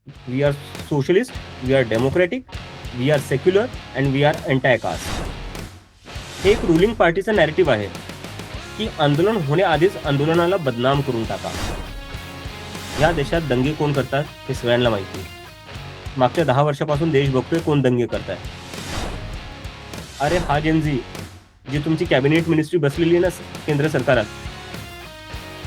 We are socialist, we are democratic, we are secular and we are anti caste. हे एक ruling पार्टीचं narrative आहे की आंदोलन होण्याआधीच आंदोलनाला बदनाम करून टाका. या देशात दंगे कोण करतात हे सगळ्यांना माहिती आहे. मागच्या 10 वर्षापासून देश बघतोय कोण दंगे करताय. अरे हा जेनझी जी तुमची कॅबिनेट मिनिस्ट्री बसलेली आहे ना केंद्र सरकारात,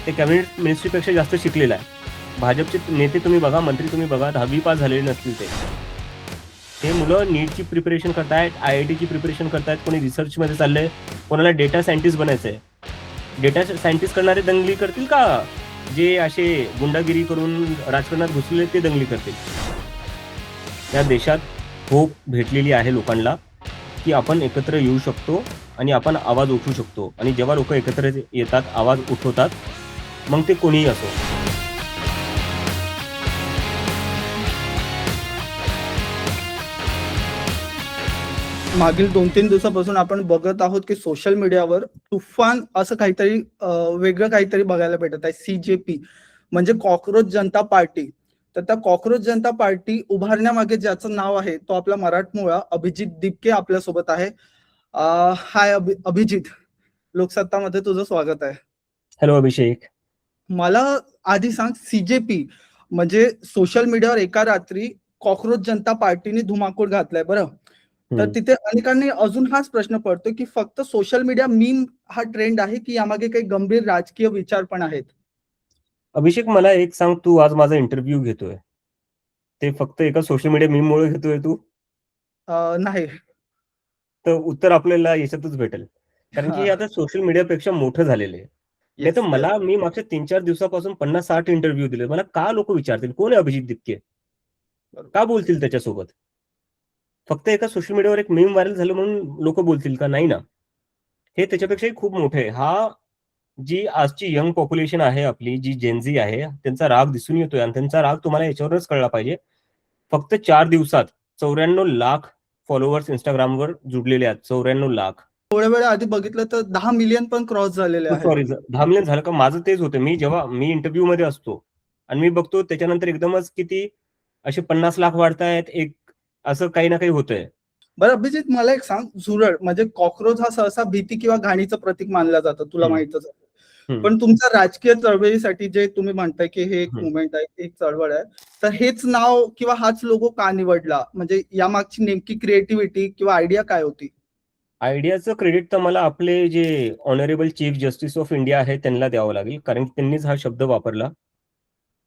ते कॅबिनेट मिनिस्ट्रीपेक्षा जास्त शिकलेला आहे. भाजपचे नेते तुम्ही बघा, मंत्री तुम्ही बघा, 10वी पास झालेले नसतील ते मुलं नीटची प्रिपरेशन करतायत, IITची प्रिपरेशन करतायत, कोणी रिसर्चमध्ये चाललंय, कोणाला डेटा सायंटिस्ट बनायचंय. डेटा सायंटिस्ट करणारे दंगली करतील का जे असे गुंडागिरी करून राजकारणात घुसलेले ते दंगली करतील? या देशात होप भेटलेली आहे लोकांना की आपण एकत्र येऊ शकतो आणि आपण आवाज उठवू शकतो. आणि जेव्हा लोक एकत्र येतात, आवाज उठवतात, मग ते कोणीही असो. मागील 2-3 दिवसापासून आपण बघत आहोत की सोशल मीडियावर तुफान असं काहीतरी वेगळं काहीतरी बघायला भेटत आहे. CJP म्हणजे कॉकरोच जनता पार्टी. तर त्या कॉकरोच जनता पार्टी उभारण्यामागे ज्याचं नाव आहे तो आपला मराठमोळा अभिजित दिपके आपल्यासोबत आहे. हाय अभिजित, लोकसत्तामध्ये तुझं स्वागत आहे. हॅलो अभिषेक. मला आधी सांग, CJP म्हणजे सोशल मीडियावर एका रात्री कॉकरोच जनता पार्टीने धुमाकूळ घातलाय बरं. तर तिथे अनेकांनी अजून हाच प्रश्न पडतो की फक्त सोशल मीडिया मीम हा ट्रेंड आहे की यामागे काही गंभीर राजकीय विचार पण आहेत? अभिषेक मला एक सांग, तू आज माझा इंटरव्ह्यू घेतोय ते फक्त एका सोशल मीडिया मीम मुळे घेतोय तू? नाही. तर उत्तर आपल्याला याच्यातच भेटेल, कारण की आता सोशल मीडियापेक्षा मोठं झालेलं आहे. नाही तर मी मागच्या 3-4 दिवसापासून 50-60 इंटरव्ह्यू दिले. मला का लोक विचारतील कोण आहे अभिजित दिपके, का बोलतील त्याच्यासोबत? फक्त एका सोशल मीडियावर एक मीम व्हायरल झालं म्हणून लोक बोलतील का? नाही ना, हे त्याच्यापेक्षाही खूप मोठं आहे. हा जी आजची यंग पॉप्युलेशन आहे आपली, जी जेनझी आहे, त्यांचा राग दिसून येतोय. आणि त्यांचा राग तुम्हाला याच्यावरच कळला पाहिजे. फक्त 4 दिवसात 94 लाख फॉलोअर्स इंस्टाग्रामवर जुडलेले आहेत. 94 लाख. थोड्या वेळ आधी बघितलं तर 10 मिलियन पण क्रॉस झालेले आहेत. सॉरी, 10 मिलियन झालं का? माझं तेच होतं. जेव्हा मी इंटरव्ह्यू मध्ये असतो आणि मी बघतो त्याच्यानंतर एकदमच किती असे 50 लाख वाढतायत, एक असं काही ना काही होतंय. बरं अभिजित, मला एक सांग, झुरळ म्हणजे कॉकरोच हा सहसा भीती किंवा घाणीचं प्रतीक मानला जातं, तुला माहितच आहे. पण तुमच्या राजकीय चळवळीसाठी जे तुम्ही म्हणताय की हे एक मुवमेंट आहे, एक चळवळ आहे, तर हेच नाव किंवा हाच लोगो का निवडला? म्हणजे यामागची नेमकी क्रिएटिव्हिटी किंवा आयडिया काय होती? आयडियाचं क्रेडिट तर मला आपले जे honourable chief justice of India आहे त्यांना द्यावं लागेल, कारण त्यांनीच हा शब्द वापरला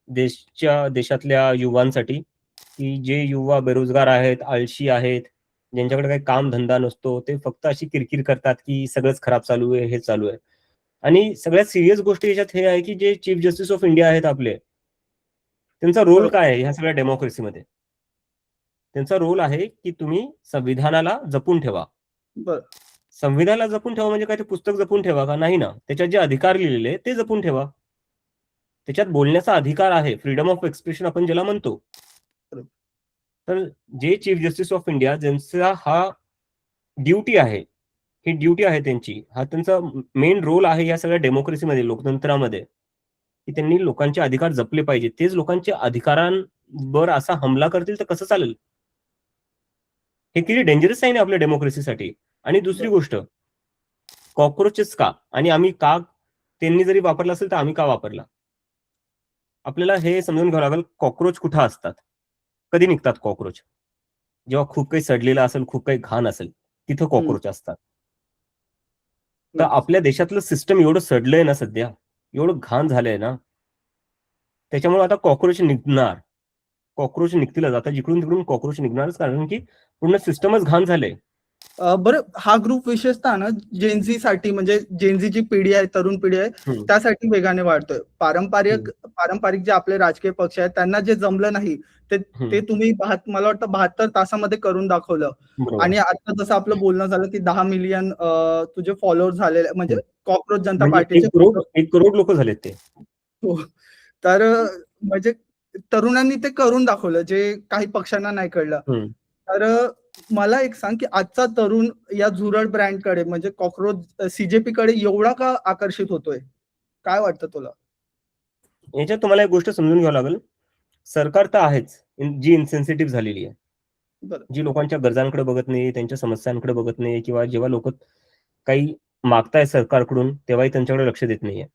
देशातल्या युवांसाठी, की जे युवा बेरोजगार आहेत, आळशी आहेत, ज्यांच्याकडे काही काम धंदा नसतो, ते फक्त अशी किरकिर करतात की सगळंच खराब चालू आहे, हे चालू आहे. आणि सगळ्यात सिरियस गोष्ट याच्यात हे आहे की जे चीफ जस्टिस ऑफ इंडिया आहेत आपले, त्यांचा रोल काय आहे ह्या सगळ्या डेमोक्रेसीमध्ये? त्यांचा रोल आहे की तुम्ही संविधानाला जपून ठेवा. संविधानाला जपून ठेवा म्हणजे काय ते पुस्तक जपून ठेवा का? नाही ना. त्याच्यात जे अधिकार लिहिलेले ते जपून ठेवा. त्याच्यात बोलण्याचा अधिकार आहे, फ्रीडम ऑफ एक्सप्रेशन आपण ज्याला म्हणतो. तर जे चीफ जस्टिस ऑफ इंडिया, ज्यांचा हा ड्युटी आहे, ही ड्युटी आहे त्यांची, हा त्यांचा मेन रोल आहे या सगळ्या डेमोक्रेसीमध्ये, लोकतंत्रामध्ये, की त्यांनी लोकांचे अधिकार जपले पाहिजे. तेच लोकांच्या अधिकारांवर असा हमला करतील तर कसं चालेल? हे किती डेंजरस साईन आहे आपल्या डेमोक्रेसीसाठी. आणि दुसरी गोष्ट, कॉक्रोचेस का आणि आम्ही का, त्यांनी जरी वापरला असेल तर आम्ही का वापरला? आपल्याला हे समजून घ्यावं लागेल, कॉक्रोच कुठं असतात, कधी निघतात कॉक्रोच? जेव्हा खूप काही सडलेलं असेल, खूप काही घाण असेल, तिथं कॉक्रोच असतात. तर आपल्या देशातलं सिस्टम एवढं सडलंय ना सध्या, एवढं घाण झालंय ना, त्याच्यामुळे आता कॉक्रोच निघणार. कॉक्रोच निघतीलच आता, जिकडून तिकडून कॉक्रोच निघणारच, कारण की पूर्ण सिस्टमच घाण झालंय. बरं, हा ग्रुप विशेषतः ना जेनझी साठी, म्हणजे जेनझी जी पिढी आहे, तरुण पिढी आहे, त्यासाठी वेगाने वाढतोय. पारंपरिक जे आपले राजकीय पक्ष आहेत त्यांना जे जमलं नाही ते तुम्ही मला वाटतं 72 तासामध्ये करून दाखवलं. आणि आता जसं आपलं बोलणं झालं की 10 मिलियन तुझे फॉलोअर्स झालेले, म्हणजे कॉकरोच जनता पार्टीचे 1 करोड लोक झालेत ते. हो. तर म्हणजे तरुणांनी ते करून दाखवलं, जे काही पक्षांना नाही कळलं. तर मला एक सांग की आजचा तरुण या झुरळ ब्रँडकडे, म्हणजे कॉकरोच CJP कडे एवढा का आकर्षित होतोय? काय वाटतं तुला? याच्यात तुम्हाला एक गोष्ट समजून घ्यावं लागेल. सरकार तर आहेच, जी इन्सेन्सिटिव्ह झालेली आहे, बरं. जी लोकांच्या गरजांकडे बघत नाही, त्यांच्या समस्यांकडे बघत नाही, किंवा जेव्हा लोक काही मागताय सरकारकडून तेव्हाही त्यांच्याकडे लक्ष देत नाहीये.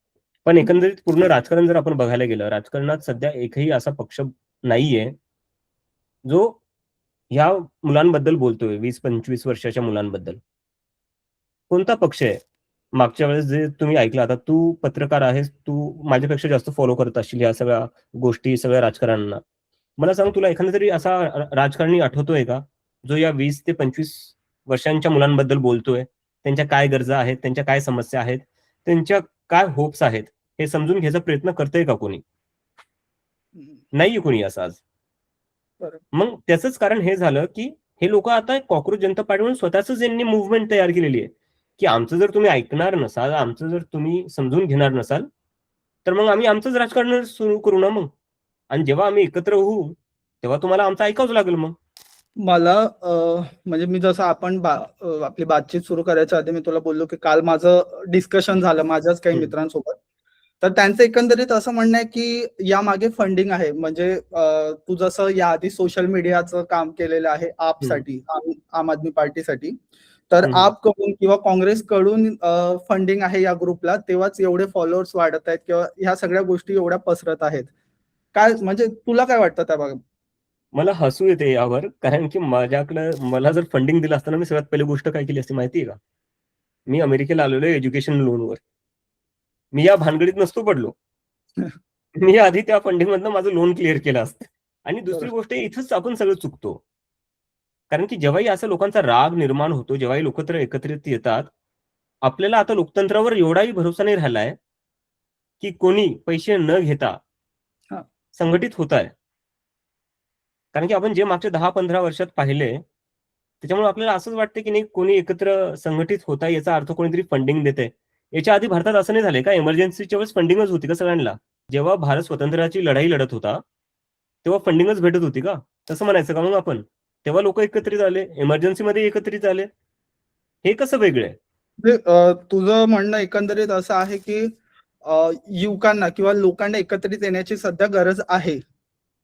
पण एकंदरीत पूर्ण राजकारण जर आपण बघायला गेलं, राजकारणात सध्या एकही असा पक्ष नाहीये जो ह्या मुलांबद्दल बोलतोय, 20-25 वर्षाच्या मुलांबद्दल. कोणता पक्ष आहे? मागच्या वेळेस जे तुम्ही ऐकलं, आता तू पत्रकार आहेस, तू माझ्यापेक्षा जास्त फॉलो करत असशील या सगळ्या गोष्टी, सगळ्या राजकारण्यांना. मला सांग, तुला एखादा तरी असा राजकारणी आठवतोय का, जो या 20 ते 25 वर्षांच्या मुलांबद्दल बोलतोय, त्यांच्या काय गरजा आहेत, त्यांच्या काय समस्या आहेत, त्यांच्या काय होप्स आहेत, हे समजून घ्यायचा प्रयत्न करतंय का कोणी? नाहीये कोणी असं आज. बरं. मग त्याचंच कारण हे झालं की हे लोक आता कॉक्रोच जनता पार्टी म्हणून स्वतःच यांनी मुव्हमेंट तयार केलेली आहे की आमचं जर तुम्ही ऐकणार नसाल, आमचं जर तुम्ही समजून घेणार नसाल, तर मग आम्ही आमचंच राजकारण सुरू करू ना मग. आणि जेव्हा आम्ही एकत्र होऊ तेव्हा तुम्हाला आमचं ऐकावंच लागेल मग. मला म्हणजे मी जसं आपण आपली बातचीत सुरू करायच्या आधी मी तुला बोललो की काल माझं डिस्कशन झालं माझ्याच काही मित्रांसोबत. तर त्यांचं एकंदरीत असं म्हणणं आहे की यामागे फंडिंग आहे. म्हणजे तू जसं याआधी सोशल मीडियाचं काम केलेलं आहे आपसाठी, आम आदमी पार्टीसाठी, तर आपकडून किंवा काँग्रेसकडून फंडिंग आहे या ग्रुपला, तेव्हाच एवढे फॉलोअर्स वाढत आहेत किंवा ह्या सगळ्या गोष्टी एवढ्या पसरत आहेत. काय म्हणजे तुला काय वाटतं त्या बाबतीत? मला हसू येते यावर, कारण की मला जर फंडिंग दिलं असताना मी सगळ्यात पहिली गोष्ट काय केली असती माहितीये का? मी अमेरिकेला आलेलो एज्युकेशन लोनवर. मी या भानगडीत नसतो पडलो. मी आधी त्या फंडिंग मधनं माझं लोन क्लिअर केलं असतं. आणि दुसरी गोष्ट, इथंच आपण सगळं चुकतो. कारण की जेव्हाही असं लोकांचा राग निर्माण होतो, जेव्हाही लोक एकत्रित येतात, आपल्याला आता लोकतंत्रावर एवढाही भरोसा नाही राहिलाय की कोणी पैसे न घेता संघटित होत आहे. कारण की आपण जे मागच्या 10-15 वर्षात पाहिले, त्याच्यामुळे आपल्याला असंच वाटतं की नाही, कोणी एकत्र संघटित होत आहे याचा अर्थ कोणीतरी फंडिंग देते. याच्या आधी भारतात असं नाही झालंय का? इमर्जन्सीच्या वेळेस फंडिंगच होती का सगळ्यांना? जेव्हा भारत स्वातंत्र्याची लढाई लढत होता तेव्हा फंडिंगच भेटत होती का? तसं म्हणायचं का मग आपण? तेव्हा लोक एकत्रित आले, इमर्जन्सीमध्ये एकत्रित आले. हे कसं वेगळं आहे? तुझं म्हणणं एकंदरीत असं आहे की युवकांना किंवा लोकांना एकत्रित येण्याची सध्या गरज आहे.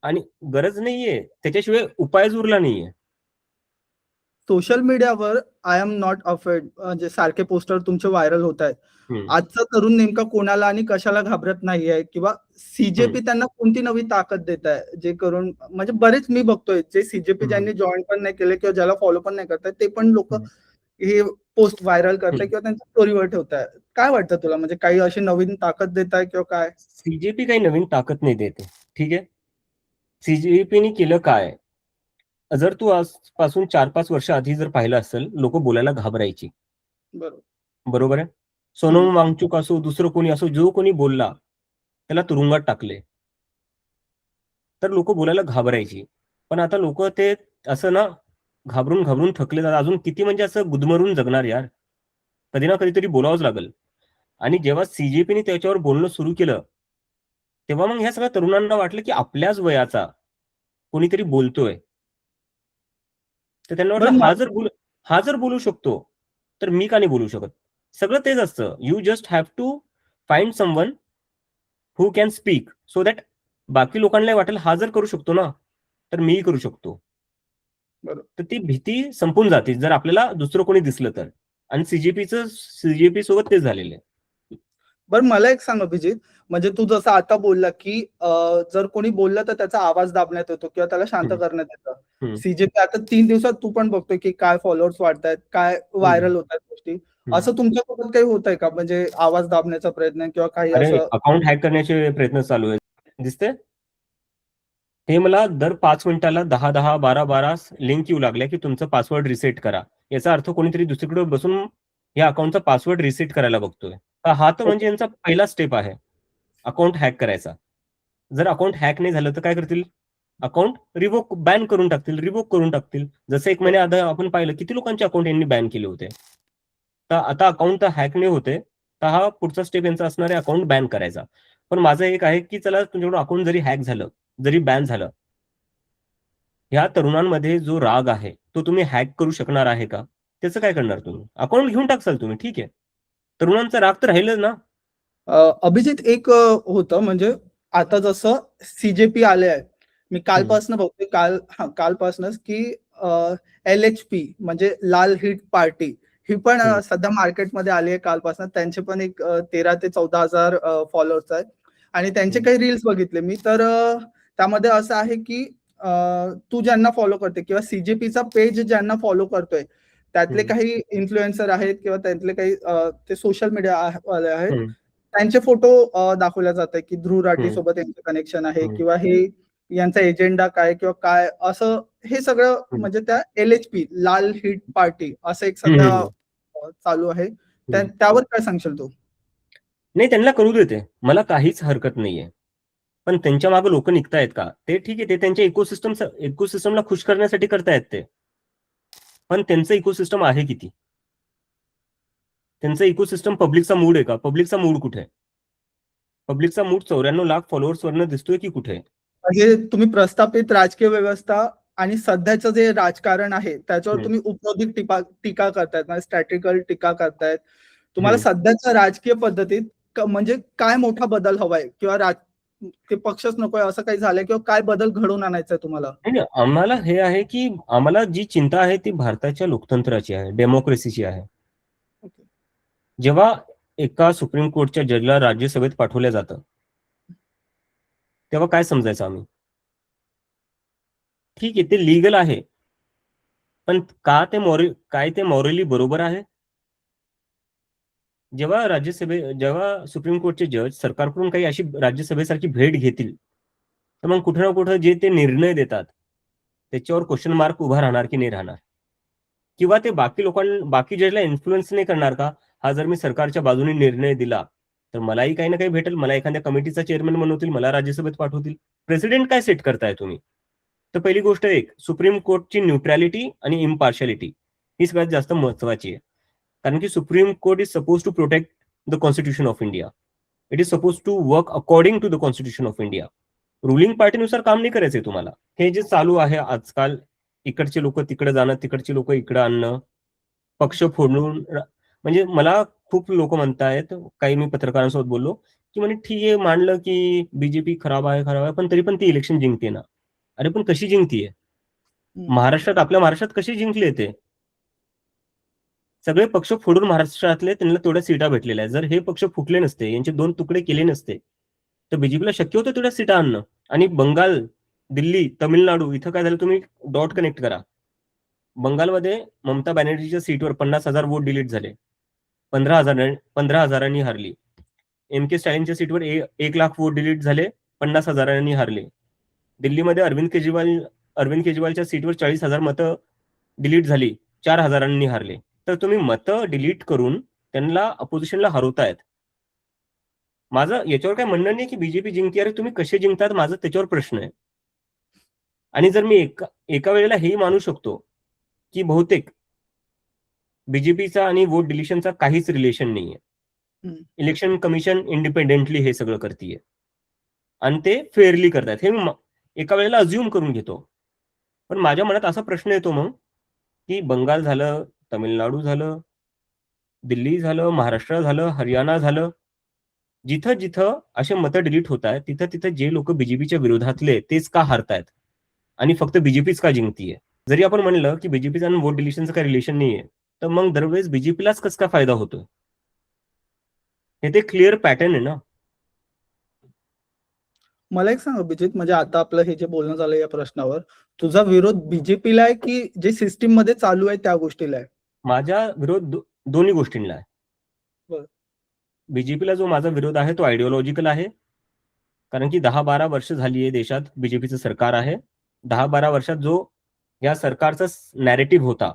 आणि गरज नाहीये, त्याच्याशिवाय उपायच उरला नाहीये. सोशल मीडियावर आय एम नॉट अफ्रेड म्हणजे सारखे पोस्टर तुमचे व्हायरल होत आहेत. आजचा तरुण नेमका कोणाला आणि कशाला घाबरत नाहीये किंवा सीजेपी त्यांना कोणती नवी ताकद देत आहे, जे करून म्हणजे बरेच मी बघतोय जे सीजेपी ज्यांनी जॉईन पण नाही केले किंवा ज्याला फॉलो पण नाही करताय, ते पण लोक हे पोस्ट व्हायरल करताय किंवा त्यांच्या स्टोरीवर ठेवताय. काय वाटतं तुला, म्हणजे काही अशी नवीन ताकद देत आहे किंवा काय? सीजेपी काही नवीन ताकद नाही देते, ठीक आहे. सीजेपीने केलं काय? जर तू आजपासून 4-5 वर्ष आधी जर पाहिलं असेल, लोक बोलायला घाबरायची. बरोबर आहे. सोनम वांगचुक असो, दुसरं कोणी असो, जो कोणी बोलला त्याला तुरुंगात टाकले. तर लोक बोलायला घाबरायची. पण आता लोक ते असं ना घाबरून घाबरून थकले जातात. अजून किती म्हणजे असं गुदमरून जगणार यार? कधी ना कधीतरी बोलावंच लागेल. आणि जेव्हा सीजेपीने त्याच्यावर बोलणं सुरू केलं, तेव्हा मग ह्या सगळ्या तरुणांना वाटलं की आपल्याच वयाचा कोणीतरी बोलतोय. तर त्यांना वाटलं हा जर बोलू शकतो, तर मी का नाही बोलू शकत? सगळं तेच असतं. You just have to find someone who can speak so that बाकी लोकांना वाटेल हा जर करू शकतो ना, तर मीही करू शकतो. तर ती भीती संपून जाते जर आपल्याला दुसरं कोणी दिसलं तर. आणि सीजेपी सोबत तेच झालेलं आहे. बरं, मला एक सांग अभिजित, म्हणजे तू जसं आता बोलला की जर कोणी बोललं तर त्याचा आवाज दाबण्यात येतो किंवा त्याला शांत करण्यात येतं. सीजेपी आता 3 दिवसात तू पण बघतोय की काय फॉलोअर्स वाढतायत, काय व्हायरल होत आहेत गोष्टी. असं तुमच्यासोबत काही होत आहे का, म्हणजे आवाज दाबण्याचा प्रयत्न किंवा काही असं? अकाउंट हॅक करण्याचे प्रयत्न चालू आहेत, दिसते. हे मला दर 5 मिनिटाला 10-10, 12-12 लिंक येऊ लागल्या की तुमचं पासवर्ड रिसेट करा. याचा अर्थ कोणीतरी दुसरीकडे बसून या अकाउंटचा पासवर्ड रिसेट करायला बघतोय. हा तर म्हणजे यांचा पहिला स्टेप आहे अकाउंट हॅक करायचा. जर अकाउंट हॅक नाही झालं तर काय करतील? अकाउंट बॅन करून टाकतील. जसं 1 महिन्या आधी आपण पाहिलं किती लोकांचे अकाउंट यांनी बॅन केले होते. तर आता अकाउंट हॅक नाही होते, तर हा पुढचा स्टेप यांचा असणार आहे अकाउंट बॅन करायचा. पण माझं एक आहे की चला तुमच्याकडून अकाउंट जरी हॅक झालं, जरी बॅन झालं, ह्या तरुणांमध्ये जो राग आहे तो तुम्ही हॅक करू शकणार आहे का? त्याचं काय करणार तुम्ही? अकाउंट घेऊन टाकसाल तुम्ही, ठीक आहे. तरुणांचा राग तर राहिलच ना. अभिजित, एक होतं म्हणजे आता जसं सीजेपी आले आहे, मी कालपासून बघतोय कालपासूनच की LHP म्हणजे लाल हिट पार्टी ही पण सध्या मार्केटमध्ये आली आहे कालपासून. त्यांचे पण एक 13 ते 14,000 फॉलोअर्स आहेत आणि त्यांचे काही रील्स बघितले मी तर त्यामध्ये असं आहे की तू ज्यांना फॉलो करते किंवा CJPचा पेज ज्यांना फॉलो करतोय त्यातले काही इन्फ्लुएन्सर आहेत किंवा त्यातले काही ते सोशल मीडिया वाले आहेत त्यांचे फोटो दाखवले जात आहे की ध्रुव राठी सोबत यांचं कनेक्शन आहे किंवा हे यांचा एजेंडा काय किंवा काय असं हे सगळं म्हणजे त्या LHP लाल हिट पार्टी असं एक सध्या चालू आहे. त्यावर काय सांगशील तू? नाही, त्यांना करू देते, मला काहीच हरकत नाहीये. पण त्यांच्या मागे लोक निघतायत का ते ठीक आहे, ते त्यांच्या इकोसिस्टमला खुश करण्यासाठी करतायत ते. पण त्यांचं इकोसिस्टम आहे किती? त्यांचं इकोसिस्टम पब्लिकचा मूड आहे का? पब्लिकचा मूड कुठे आहे? पब्लिकचा मूड 94 लाख फॉलोअर्स वरनं दिसतोय की कुठे? म्हणजे तुम्ही प्रस्थापित राजकीय व्यवस्था आणि सध्याचं जे राजकारण आहे त्याच्यावर तुम्ही उपरोधिक टीका करतायत, म्हणजे स्ट्रॅटेजिकल टीका करतायत. तुम्हाला सध्याच्या राजकीय पद्धतीत म्हणजे काय मोठा बदल हवाय किंवा ते पक्षच नकोय असं काही झालंय किंवा काय बदल घडवून आणायचा तुम्हाला? नाही, आम्हाला हे आहे की आम्हाला जी चिंता आहे ती भारताच्या लोकतंत्राची आहे, डेमोक्रेसीची आहे. जेव्हा एका सुप्रीम कोर्टच्या जजला राज्यसभेत पाठवलं जातं तेव्हा काय समजायचं आम्ही? ठीक आहे, ते लीगल आहे, पण काय ते मॉरली बरोबर आहे? जेव्हा सुप्रीम कोर्टचे जज सरकारकडून काही अशी राज्यसभेसारखी भेट घेतील तर मग कुठे ना कुठे जे ते निर्णय देतात त्याच्यावर क्वेश्चन मार्क उभा राहणार की नाही राहणार? किंवा ते बाकी जजला इन्फ्लुएन्स नाही करणार का? हा जर मी सरकारच्या बाजूने निर्णय दिला तर मलाही काही ना काही भेटेल, मला एखाद्या कमिटीचा चेअरमॅन बनवतील, मला राज्यसभेत पाठवतील. प्रेसिडेंट काय सेट करताय तुम्ही? तर पहिली गोष्ट सुप्रीम कोर्टची न्यूट्रॅलिटी आणि इम्पार्शियलिटी ही सगळ्यात जास्त महत्वाची आहे. कारण की supreme court is suppose to protect the constitution of India. It is suppose to work according to the constitution of India. Ruling पार्टीनुसार काम नाही करायचंय तुम्हाला. हे जे चालू आहे आजकाल, इकडचे लोक तिकडे जाणं, तिकडचे लोक इकडे आणणं, पक्ष फोडून, म्हणजे मला खूप लोक म्हणतायत, काही मी पत्रकारांसोबत बोललो की म्हणे ठीक आहे, मांडलं की बीजेपी खराब आहे, पण तरी पण ती इलेक्शन जिंकते ना. अरे पण कशी जिंकतीये? आपल्या महाराष्ट्रात कशी जिंकले? ते सगळे पक्ष फोडून महाराष्ट्रातले त्यांना तेवढ्या सीटा भेटलेल्या आहेत. जर हे पक्ष फुटले नसते, यांचे 2 तुकडे केले नसते तर बीजेपीला शक्य होतं तेवढ्या सीटा आणणं. आणि बंगाल, दिल्ली, तामिळनाडू इथं काय झालं तुम्ही डॉट कनेक्ट करा. बंगालमध्ये ममता बॅनर्जीच्या सीटवर 50,000 वोट डिलीट झाले, 15,000 हारली. MK स्टॅलिनच्या सीटवर 1 लाख वोट डिलीट झाले, 50,000 हारले. दिल्लीमध्ये अरविंद केजरीवालच्या सीटवर 40,000 मतं डिलीट झाली, 4,000 हारले. तर तुम्ही मतं डिलीट करून त्यांना अपोजिशनला हरवतायत. माझं याच्यावर काय म्हणणं नाही की बीजेपी जिंकते, अरे तुम्ही कसे जिंकतात माझं त्याच्यावर प्रश्न आहे. आणि जर मी एका वेळेला हेही मानू शकतो की बहुतेक बीजेपीचा आणि वोट डिलिशनचा काहीच रिलेशन नाहीये, इलेक्शन कमिशन इंडिपेंडेंटली हे सगळं करतीये आणि ते फेअरली करतात, हे मी एका वेळेला अज्युम करून घेतो. पण माझ्या मनात असा प्रश्न येतो मग की बंगाल झालं, तमिळनाडू झालं, दिल्ली झालं, महाराष्ट्र झालं, हरियाणा झालं, जिथं जिथं असे मतं डिलीट होत आहेत तिथं तिथं जे लोक बीजेपीच्या विरोधातले तेच का हारतायत आणि फक्त बीजेपीच का जिंकतीये? जरी आपण म्हणलं की बीजेपीचा आणि वोट डिलिशनचं काही रिलेशन नाहीये, तर मग दरवेळेस बीजेपीलाच कसं काय फायदा होतोय? हे ते क्लिअर पॅटर्न आहे ना. मला एक सांग अभिजित, म्हणजे आता आपलं हे जे बोलणं झालं या प्रश्नावर, तुझा विरोध बीजेपीला आहे की जे सिस्टीम मध्ये चालू आहे त्या गोष्टीला आहे? माझा विरोध दोन्ही गोष्टींना आहे. बीजेपीला जो माझा विरोध आहे तो आयडिओलॉजिकल आहे, कारण की 10-12 वर्ष झाली आहे देशात बीजेपीचं सरकार आहे. 10-12 वर्षात जो या सरकारचा नॅरेटिव्ह होता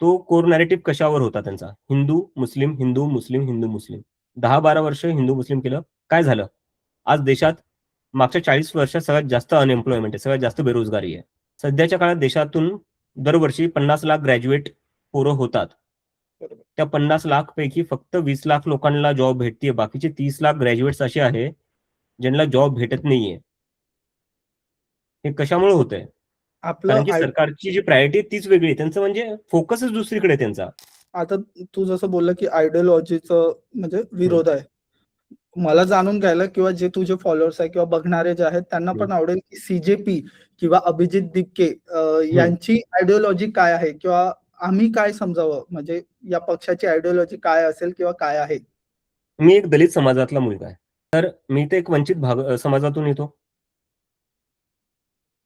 तो कोर नॅरेटिव्ह कशावर होता त्यांचा? हिंदू मुस्लिम, हिंदू मुस्लिम, हिंदू मुस्लिम. 10-12 वर्ष हिंदू मुस्लिम केलं, काय झालं? आज देशात मागच्या 40 वर्षात सगळ्यात जास्त अनएम्प्लॉयमेंट आहे, सगळ्यात जास्त बेरोजगारी आहे. सध्याच्या काळात देशातून दरवर्षी 50 लाख ग्रॅज्युएट पोरं होतात. त्या 50 लाख पैकी फक्त 20 लाख लोकांना जॉब भेटते, बाकीचे 30 लाख ग्रॅज्युएट्स असे आहे ज्यांना जॉब भेटत नाहीये. हे कशामुळे होतंय? कारण की सरकारची जी प्रायोरिटी तीच वेगळी आहे, त्यांचं म्हणजे फोकसच दुसरीकडे त्यांचा. आता तू जसं बोलला की आयडिओलॉजीचं म्हणजे विरोध आहे, मला जाणून घ्यायला किंवा जे तुझे फॉलोअर्स आहे किंवा बघणारे जे आहेत त्यांना पण आवडेल की सीजेपी किंवा अभिजित दिपके यांची आयडिओलॉजी काय आहे किंवा आम्ही काय समजावं, म्हणजे या पक्षाची आयडिओलॉजी काय असेल किंवा काय आहे. मी एक दलित समाजातला मुलगा आहे, तर मी तर एक वंचित समाजातून येतो.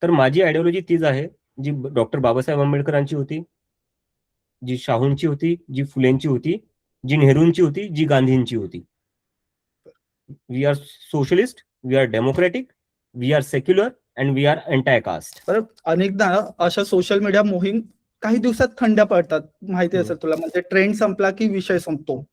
तर माझी आयडिओलॉजी तीच आहे जी डॉक्टर बाबासाहेब आंबेडकरांची होती, जी शाहूंची होती, जी फुलेंची होती, जी नेहरूंची होती, जी गांधींची होती. We are socialist, we are democratic, we are secular and we are anti caste. बरं, अनेकदा अशा सोशल मीडिया मोहीम काही दिवसात थंड्या पडतात, माहिती असेल तुला, म्हणजे ट्रेंड संपला की विषय संपतो.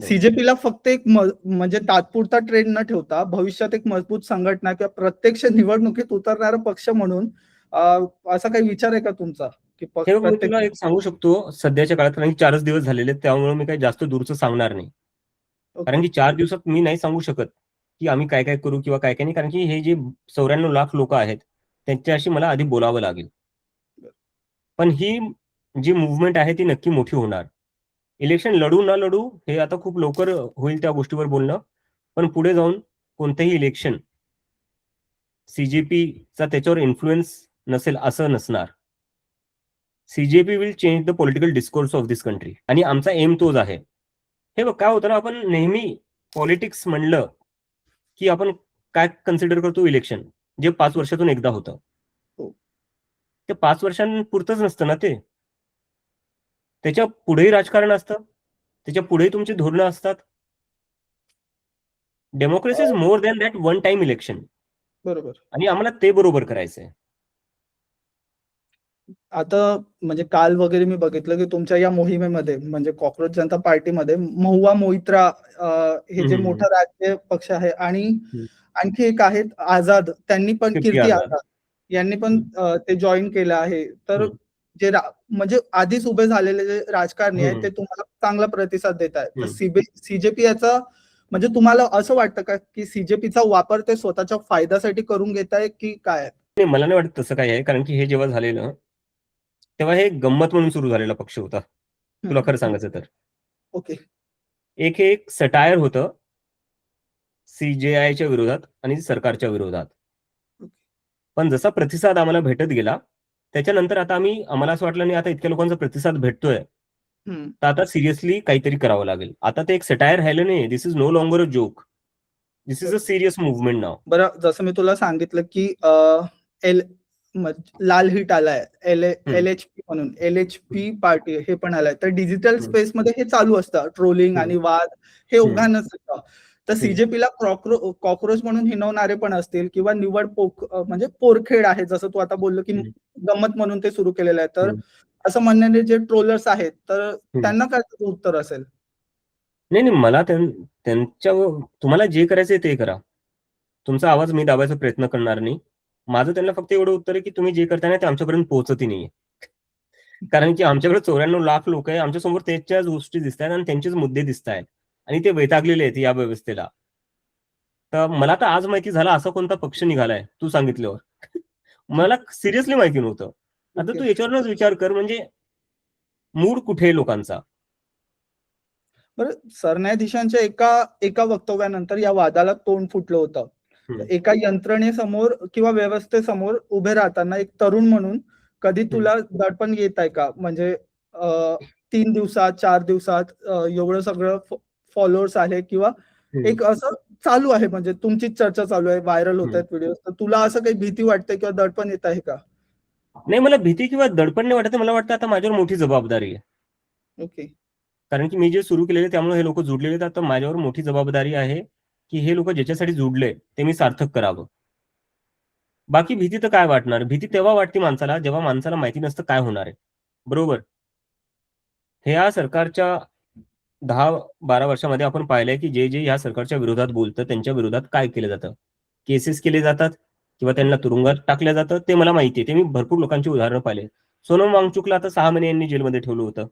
सीजेपीला फक्त एक म्हणजे तात्पुरता ट्रेंड न ठेवता भविष्यात एक मजबूत संघटना किंवा प्रत्यक्ष निवडणुकीत उतरणारा पक्ष म्हणून असा काही विचार आहे का तुमचा की मी तुला एक सांगू शकतो सध्याच्या काळात, कारण की 4च दिवस झालेले आहेत, त्यामुळे मी काही जास्त दूरचं सांगणार नाही. कारण की 4 दिवसात मी नाही सांगू शकत की आम्ही काय काय करू किंवा काय काय नाही, कारण की हे जे 94 लाख लोक आहेत त्यांच्याशी मला आधी बोलावं लागेल. पण ही जी मुवमेंट आहे ती नक्की मोठी होणार. इलेक्शन लढू न लढू हे आता खूप लवकर होईल त्या गोष्टीवर बोलणं, पण पुढे जाऊन कोणतेही इलेक्शन सीजेपीचा त्याच्यावर इन्फ्लुएन्स नसेल असं नसणार. CJP will change the political discourse of this country आणि आमचा एम तोच आहे. हे बघ काय होतं ना, आपण नेहमी पॉलिटिक्स म्हणलं की आपण काय कन्सिडर करतो, इलेक्शन जे 5 वर्षातून एकदा होतं. ते 5 वर्षांपुरतंच नसतं ना, ते त्याच्या पुढेही राजकारण असतं, त्याच्या पुढेही तुमची धोरणं असतात. Democracy is more than that one time election. बरोबर. आणि आम्हाला ते बरोबर करायचंय. आता म्हणजे काल वगैरे मी बघितलं की तुमच्या या मोहिमेमध्ये म्हणजे कॉक्रोच जनता पार्टीमध्ये महुआ मोइत्रा हे जे मोठा राजकीय पक्ष आहे आणि आणखी एक आहेत आझाद, त्यांनी पण कीर्ती आझाद यांनी पण ते जॉईन केलं आहे. तर जे म्हणजे आधीच उभे झालेले जे राजकारणी आहेत ते तुम्हाला चांगला प्रतिसाद देत आहेत. तर सीजेपी याचा म्हणजे तुम्हाला असं वाटतं का की सीजेपीचा वापर ते स्वतःच्या फायद्यासाठी करून घेत आहे की काय? नाही, मला नाही वाटत तसं काय आहे, कारण की हे जेव्हा झालेलं तेव्हा हे गंमत म्हणून सुरू झालेला पक्ष होता, तुला खरं सांगायचं तर. ओके. एक सटायर होतं सीजेआयच्या विरोधात आणि सरकारच्या विरोधात. पण जसा प्रतिसाद आम्हाला भेटत गेला त्याच्यानंतर आता आम्हाला असं वाटलं नाही आता इतक्या लोकांचा प्रतिसाद भेटतोय तर आता सिरियसली काहीतरी करावं लागेल. आता ते एक सटायर राहिलं नाही, this is no longer a joke, this is a serious movement now. बरं, जसं मी तुला सांगितलं की लाल हिट आलाय, LHP म्हणून, LHP पार्टी हे पण आलाय. तर डिजिटल स्पेस मध्ये हे चालू असतं, ट्रोलिंग आणि वाद हे उघड नसतं. तर सीजेपीला कॉक्रोच म्हणून हिनवणारे पण असतील किंवा निवड म्हणजे पोरखेड आहे, जसं तू आता बोललो की गंमत म्हणून ते सुरू केलेलं आहे. तर असं म्हणणारे जे ट्रोलर्स आहेत तर त्यांना काय उत्तर असेल? नाही, मला त्यांच्या तुम्हाला जे करायचंय ते करा. तुमचा आवाज मी दाबायचा प्रयत्न करणार नाही. माझं त्यांना फक्त एवढं उत्तर आहे की तुम्ही जे करताय ना ते आमच्यापर्यंत पोहोचतही नाहीये. कारण की आमच्याकडे 94 लाख लोक आहे, आमच्यासमोर त्याच्याच गोष्टी दिसत आहेत आणि त्यांचेच मुद्दे दिसत आहेत आणि ते वैतागलेले आहेत या व्यवस्थेला. तर मला तर आज माहिती झाला असा कोणता पक्ष निघालाय तू सांगितल्यावर. मला सिरियसली माहिती नव्हतं. आता तू याच्यावरच विचार कर, म्हणजे मूड कुठे लोकांचा. बरं, सरन्यायाधीशांच्या एका वक्तव्यानंतर या वादाला तोंड फुटलं होतं. एका यंत्रणेसमोर किंवा व्यवस्थेसमोर उभे राहताना एक तरुण म्हणून कधी तुला दडपण येत आहे का? म्हणजे 3 दिवसात 4 दिवसात एवढं सगळं फॉलोअर्स आले किंवा एक असं चालू आहे, म्हणजे तुमचीच चर्चा चालू आहे, व्हायरल होत आहेत व्हिडिओ, तर तुला असं काही भीती वाटते किंवा दडपण येत आहे का? नाही, मला भीती किंवा दडपण नाही वाटत. मला वाटतं आता माझ्यावर मोठी जबाबदारी आहे. ओके. कारण की मी जे सुरू केलेले त्यामुळे हे लोक जुडलेले आहेत. आता माझ्यावर मोठी जबाबदारी आहे की हे लोक ज्याच्यासाठी जुडले ते मी सार्थक करावं. बाकी भीती तर काय वाटणार? भीती तेव्हा वाटते माणसाला जेव्हा माणसाला माहिती नसतं काय होणार आहे. बरोबर. ह्या सरकारच्या 10-12 वर्षामध्ये आपण पाहिलंय की जे ह्या सरकारच्या विरोधात बोलतं त्यांच्या विरोधात काय केलं जातं, केसेस केले जातात किंवा त्यांना तुरुंगात टाकलं जातं. ते मला माहिती आहे, ते मी भरपूर लोकांची उदाहरणं पाहिले. सोनम वांगचुकला आता 6 महिने यांनी जेलमध्ये ठेवलं होतं.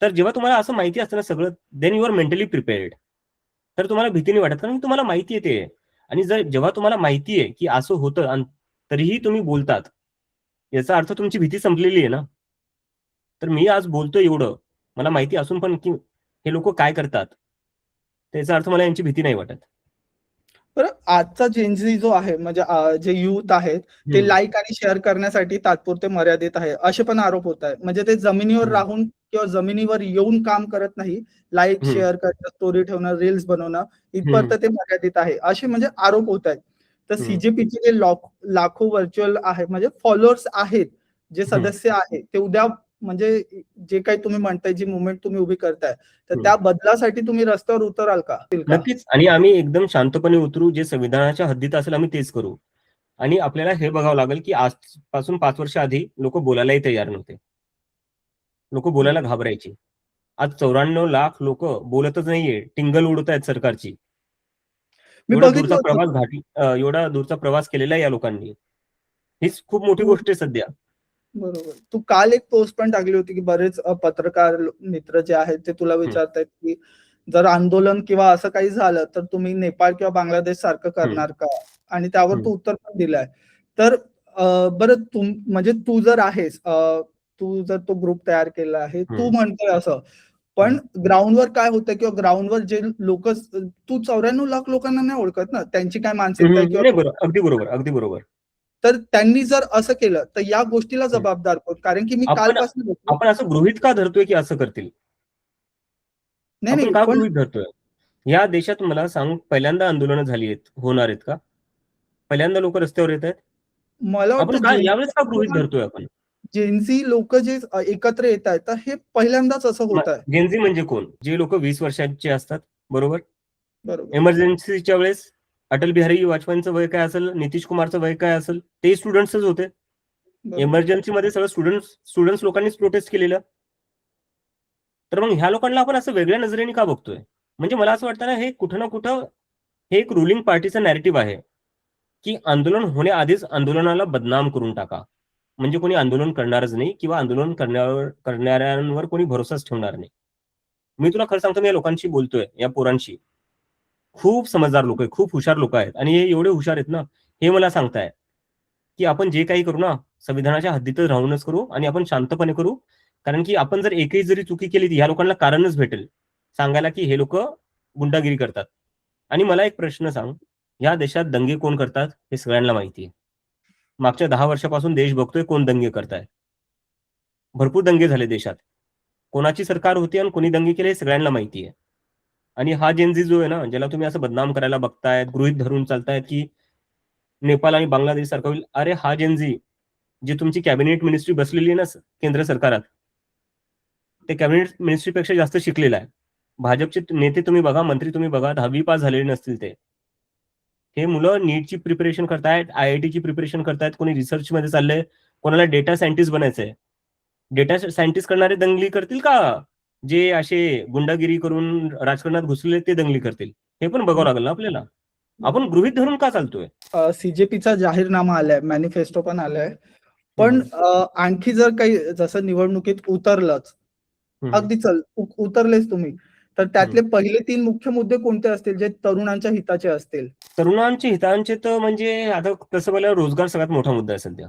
तर जेव्हा तुम्हाला असं माहिती असतं ना सगळं, then you are mentally prepared. तर तुम्हाला भीती नाही वाटत, कारण तुम्हाला माहिती आहे ते. आणि जेव्हा तुम्हाला माहिती आहे की असं होतं आणि तरीही तुम्ही बोलतात, याचा अर्थ तुमची भीती संपलेली आहे ना. तर मी आज बोलतोय एवढं मला माहिती असून पण की हे लोक काय करतात त्याचा अर्थ मला यांची भीती नाही वाटत. बरं, आजचा जेनझी जो आहे म्हणजे जे युथ आहेत ते लाईक आणि शेअर करण्यासाठी तात्पुरते मर्यादित आहे असे पण आरोप होत आहेत. म्हणजे ते जमिनीवर राहून किंवा जमिनीवर येऊन काम करत नाही. लाईक शेअर करणं, स्टोरी ठेवणं, रील्स बनवणं इथपर्यंत ते मर्यादित आहे असे म्हणजे आरोप होत आहेत. तर सीजेपीचे जे लाखो व्हर्च्युअल आहे म्हणजे फॉलोअर्स आहेत, जे सदस्य आहेत ते उद्या म्हणजे जे काही तुम्ही म्हणताय जी मुवमेंट तुम्ही उभी करताय तर त्या बदलासाठी तुम्ही रस्त्यावर उतराल का? नक्कीच. आणि आम्ही एकदम शांतपणे उतरू, जे संविधानाच्या हद्दीत असेल आम्ही तेच करू. आणि आपल्याला हे बघावं लागेल की आजपासून 5 वर्ष आधी लोक बोलायलाही तयार नव्हते. लोक बोलायला घाबरायचे. आज 94 लाख लोक बोलतच नाहीये, टिंगल उडतायत सरकारची. मी एवढा बघितलं दूरचा होतं. प्रवास एवढा दूरचा प्रवास केलेला आहे या लोकांनी. हीच खूप मोठी गोष्ट आहे सध्या. बरोबर. तू काल एक पोस्ट पण टाकली होती की बरेच पत्रकार मित्र जे आहेत ते तुला विचारतायत की जर आंदोलन किंवा असं काही झालं तर तुम्ही नेपाळ किंवा बांगलादेश सारखं करणार का? आणि त्यावर तू उत्तर पण दिलंय. तर बरं म्हणजे तू जर आहेस, तू जर तो ग्रुप तयार केला आहे, तू म्हणतोय असं. पण ग्राउंडवर काय होतं किंवा ग्राउंडवर जे लोक, तू 94 लाख लोकांना नाही ओळखत ना, त्यांची काय मानसिकता आहे नाही, किंवा बरोबर. अगदी बरोबर, अगदी बरोबर. तर त्यांनी जर असं केलं तर या गोष्टीला जबाबदार कोण? कारण की मी आपण कालपासून आपण असं गृहीत का धरतोय की असं करतील? नाही, आपण नाही. का पण गृहीत धरतोय? या देशात मला सांग, पहिल्यांदा आंदोलनं झाली आहेत, होणार आहेत का? पहिल्यांदा लोक रस्त्यावर येत आहेत? मला आपण वाटतं का यावेळेस का गृहीत धरतोय आपण? जेनझी लोक जे एकत्र येत आहेत, तर हे पहिल्यांदाच असं होत आहे. जेनझी म्हणजे कोण? जे लोक 20 वर्षांचे असतात, बरोबर? बरोबर. इमर्जन्सीच्या वेळेस अटल बिहारी वाजपेयींचं वय काय असेल, नितीश कुमारचं वय काय असेल, ते स्टुडंट्सच होते. इमर्जन्सीमध्ये सगळं स्टुडंट्स लोकांनीच प्रोटेस्ट केलेलं. तर मग ह्या लोकांना आपण असं वेगळ्या नजरेने का बघतोय? म्हणजे मला असं वाटतं ना, हे कुठं ना कुठं हे एक रुलिंग पार्टीचं नॅरेटिव्ह आहे, की आंदोलन होण्याआधीच आंदोलनाला बदनाम करून टाका. म्हणजे कोणी आंदोलन करणारच नाही किंवा आंदोलन करणाऱ्यांवर कोणी भरोसाच ठेवणार नाही. मी तुला खरं सांगतो, मी या लोकांशी बोलतोय, या पोरांशी. खूप समजदार लोक आहेत, खूप हुशार लोक आहेत आणि हे एवढे हुशार आहेत ना, हे मला सांगताय, की आपण जे काही करू ना, संविधानाच्या हद्दीतच राहूनच करू आणि आपण शांतपणे करू. कारण की आपण जर एकही जरी चुकी केली, तर ह्या लोकांना कारणच भेटेल सांगायला, की हे लोक गुंडागिरी करतात. आणि मला एक प्रश्न सांग, या देशात दंगे कोण करतात हे सगळ्यांना माहिती आहे. मागच्या 10 वर्षापासून देश बघतोय कोण दंगे करताय. भरपूर दंगे झाले देशात. कोणाची सरकार होती आणि कोणी दंगे केले हे सगळ्यांना माहिती आहे. आणि हा जेनझी जो आहे ना, ज्याला तुम्ही असं बदनाम करायला बघतायत, गृहीत धरून चालतायत, की नेपाळ आणि बांगलादेश सारखं होईल. अरे हा जेनझी, जी तुमची कॅबिनेट मिनिस्ट्री बसलेली आहे ना केंद्र सरकारात, ते कॅबिनेट मिनिस्ट्रीपेक्षा जास्त शिकलेला आहे. भाजपचे नेते तुम्ही बघा, मंत्री तुम्ही बघा, 10वी पास झालेले नसतील ते. हे मुलं नीटची प्रिपरेशन करतायत, IITची प्रिपरेशन करतायत, कोणी रिसर्चमध्ये चाललंय, कोणाला डेटा सायंटिस्ट बनायचंय. डेटा सायंटिस्ट करणारे दंगली करतील का जे असे गुंडागिरी करून राजकारणात घुसले ते दंगली करतील? हे पण बघावं लागेल ना आपल्याला. आपण गृहीत धरून का चालतोय? सीजेपीचा जाहीरनामा आलाय, मॅनिफेस्टो पण आलाय. पण आणखी जर काही जसं निवडणुकीत उतरलंच, अगदी चल उतरलेच तुम्ही, तर त्यातले पहिले 3 मुख्य मुद्दे कोणते असतील जे तरुणांच्या हिताचे असतील? तरुणांचे हितांचे तर म्हणजे आता तसं बोलायला रोजगार सगळ्यात मोठा मुद्दा आहे सध्या.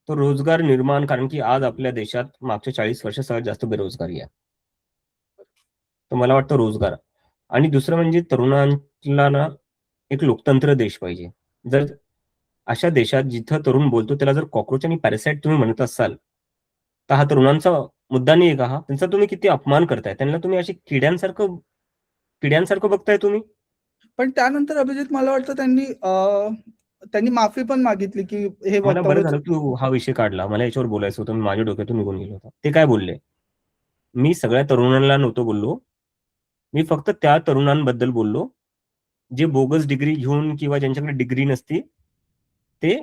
तो रोजगार निर्माण, कारण की आज आपल्या देशात मागच्या 40 वर्षात सगळ्यात जास्त बेरोजगारी आहे. तर मला वाटतं रोजगार. आणि दुसरं म्हणजे तरुणांना ना एक लोकतंत्र देश पाहिजे. जर अशा देशात जिथं तरुण बोलतो त्याला जर कॉकरोच आणि पॅरासाइट तुम्ही म्हणत असाल, तर हा तरुणांचा मुद्दा नाही आहे का हा? त्यांचा तुम्ही किती अपमान करताय. त्यांना तुम्ही अशी किड्यांसारखं बघताय तुम्ही. पण त्यानंतर अभिजित मला वाटतं त्यांनी माफी पण मागितली की हे मला बरं वक्तव्य झालं तू हा विषय काढला. मला याच्यावर बोलायचं होतं. मी माझ्या डोक्यातून निघून गेलो होतो. ते काय बोलले? मी सगळ्या तरुणांना नव्हतो बोललो. मी फक्त त्या तरुणांबद्दल बोललो, जे बोगस डिग्री घेऊन किंवा ज्यांच्याकडे डिग्री नसती, ते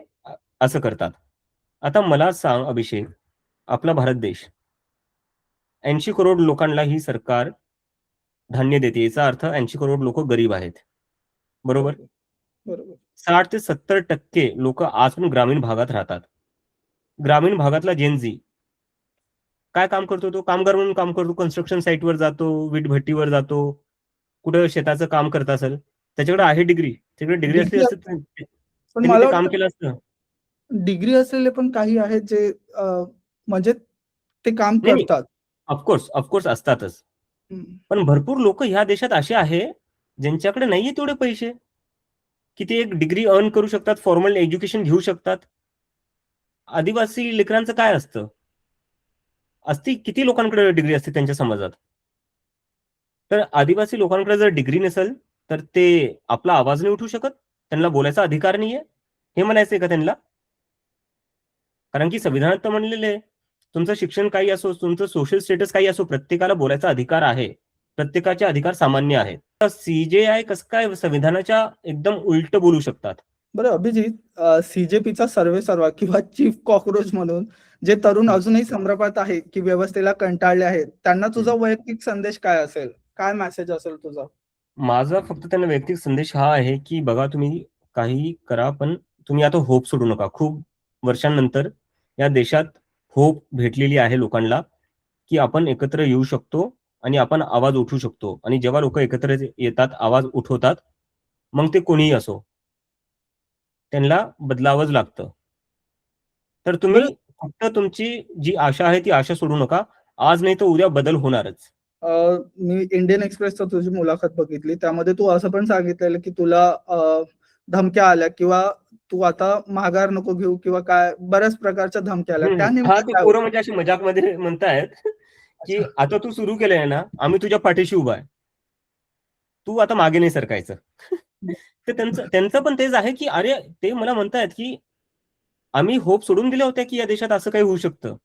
असं करतात. आता मला सांग अभिषेक, आपला भारत देश 80 करोड लोकांना ही सरकार धान्य देते. याचा अर्थ 80 करोड लोक गरीब आहेत. बरोबर? बरोबर, बरोबर. 60 ते 70% लोक आज पण ग्रामीण भागात राहतात. ग्रामीण भागातला जेनझी काय काम करतो? तो कामगार म्हणून काम करतो. कन्स्ट्रक्शन साईटवर जातो, वीटभट्टीवर जातो, कुठं शेताचं काम करत असेल. त्याच्याकडे आहे डिग्री. त्याच्याकडे डिग्री असली डिग्री असती तर पण त्यांनी ते मला काम वाटतं केलं असतं. डिग्री असलेले पण काही आहेत जे म्हणजे ते काम नाही, नाही. करतात. ऑफकोर्स असतातच. पण भरपूर लोक ह्या देशात असे आहे ज्यांच्याकडे नाहीये तेवढे पैसे की ते एक डिग्री अर्न करू शकतात, फॉर्मल एज्युकेशन घेऊ शकतात. आदिवासी लेकरांचं काय असतं? असती किती लोकांकडे डिग्री असते त्यांच्या समाजात? तर आदिवासी लोकांकडे जर डिग्री नसेल तर ते आपला आवाज नाही उठवू शकत, त्यांना बोलायचा अधिकार नाहीये, हे म्हणायचंय का त्यांना? कारण की संविधानात तर म्हणलेलं आहे, तुमचं शिक्षण काही असो, तुमचं सोशल स्टेटस काही असो, प्रत्येकाला बोलायचा अधिकार आहे. प्रत्येकाचे अधिकार सामान्य आहेत. सीजेआय कसं काय संविधानाच्या एकदम उलट बोलू शकतात? बरं अभिजित, सीजेपीचा सर्वेसर्वा किंवा चीफ कॉकरोच म्हणून जे तरुण अजूनही संभ्रमात आहे की व्यवस्थेला कंटाळले आहेत, त्यांना तुझा वैयक्तिक संदेश काय असेल? काय मेसेज असेल तुझा? माझा फक्त त्यांना वैयक्तिक संदेश हा आहे की बघा, तुम्ही काही करा, पण तुम्ही आता होप सोडू नका. खूप वर्षांनंतर या देशात होप भेटलेली आहे लोकांना की आपण एकत्र येऊ शकतो आणि आपण आवाज उठवू शकतो. आणि जेव्हा लोक एकत्र येतात, आवाज उठवतात, मग ते कोणीही असो, त्यांना बदलावंच लागतं. तर तुम्ही बरं फक्त तुमची जी आशा आहे ती आशा सोडू नका. आज नाही तर उद्या बदल होणारच. मी इंडियन एक्सप्रेसचं तुझी मुलाखत बघितली. त्यामध्ये तू असं पण सांगितलेलं की तुला धमक्या आल्या किंवा तू आता माघार नको घेऊ किंवा काय बऱ्याच प्रकारच्या धमक्या आल्या. त्या हा, नेमक्या ते काय पोरं होत्या? म्हणजे अशी मजाकमध्ये म्हणतायत की अच्छा. आता तू सुरू केलंय ना, आम्ही तुझ्या पाठीशी उभा आहे, तू आता मागे नाही सरकायचं. तर त्यांचं त्यांचं पण तेच आहे की अरे, ते मला म्हणतायत की आम्ही होप सोडून दिल्या होत्या की या देशात असं काही होऊ शकतं.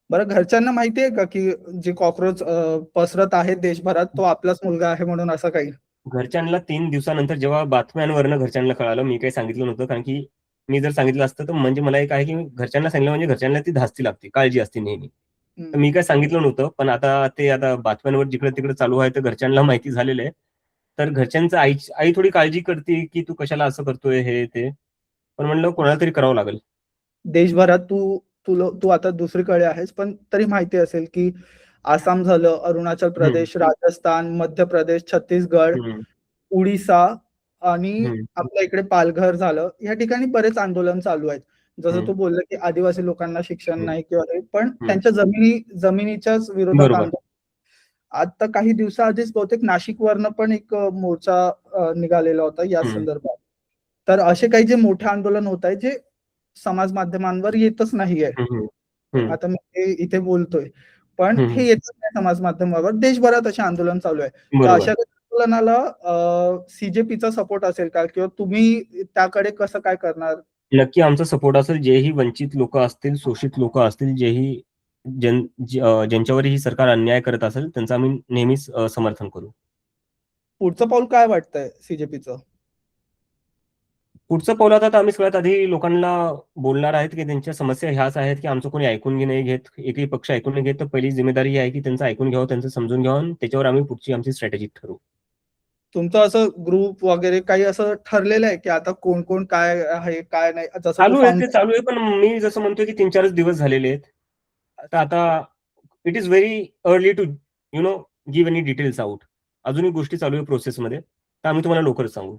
बरं घरच्यांना माहिती आहे का की जे कॉकरोच पसरत आहेत देशभरात तो आपलाच मुलगा आहे म्हणून असं काही? घरच्यांना 3 दिवसानंतर जेव्हा बातम्यांवरनं घरच्यांना कळालं, मी काही सांगितलं नव्हतं. कारण की मी जर सांगितलं असतं तर म्हणजे मला एक आहे की घरच्यांना सांगितलं म्हणजे घरच्यांना ती धास्ती लागते, काळजी असते नेहमी. तर हं. मी काही सांगितलं नव्हतं. पण आता बातम्यांवर जिकडे-तिकडे चालू आहे, तर घरच्यांना माहिती झालेलं आहे. तर घरच्यांचं आई थोडी काळजी करते की तू कशाला असं करतोय, हे ते. पण म्हणलं कोणाला तरी करावं लागेल. देशभरात तू आता दुसरीकडे आहेस, पण तरी माहिती असेल की आसाम झालं, अरुणाचल हं, प्रदेश, राजस्थान, मध्य प्रदेश, छत्तीसगड, हं, उडीसा आणि हं, आपल्या इकडे पालघर झालं. या ठिकाणी बरेच आंदोलन चालू आहेत. जसं हं, तू बोलला की आदिवासी लोकांना शिक्षण हं, नाही किंवा हे, पण हं. त्यांच्या जमिनीच्याच विरोधात बरोबर. आंदोलन. आता काही दिवसाआधीच बहुतेक नाशिकवरनं पण एक मोर्चा निघालेला होता या हं, संदर्भात. तर असे काही जे मोठे आंदोलन होत आहे, जे समाज माध्यमांवर येतच नाहीये. हं, हं, हं, आता मी हे इथे बोलतोय, पण हं. हे येतच नाही समाज माध्यमावर. देशभरात असे आंदोलन चालू आहे. तर बरोबर. अशा काही आंदोलनाला सीजेपीचा सपोर्ट असेल का? किंवा तुम्ही त्याकडे कसं काय करणार? नक्की आमचा सपोर्ट असेल. जेही वंचित लोक असतील, शोषित लोक असतील, ज्यांच्यावर ही सरकार अन्याय करत असेल, त्यांचं आम्ही नेहमीच समर्थन करू. पुढचं पाऊल काय वाटतंय सीजेपीचं? पुढचं पाऊल आता आम्ही सगळ्यात आधी लोकांना बोलणार आहेत की त्यांच्या समस्या ह्याच आहेत की आमचं कोणी ऐकून नाही घेत, एकही पक्ष ऐकून नाही घेत. तर पहिली जिम्मेदारी ही आहे की त्यांचं ऐकून घ्यावं, त्यांचं समजून घ्यावं आणि त्याच्यावर आम्ही पुढची आमची स्ट्रॅटेजी ठरवू. तुमचं असं ग्रुप वगैरे काही असं ठरलेलं आहे, की आता कोण-कोण काय आहे, काय नाही? जसं तू चालू आहे, ते फाउंडर. चालू आहे. पण मी जसं म्हणतोय की 3-4च दिवस झालेले आहेत. तर आता it is very early to give any details out. अजूनही गोष्टी चालू आहे प्रोसेसमध्ये. तर आम्ही तुम्हाला लवकरच सांगू.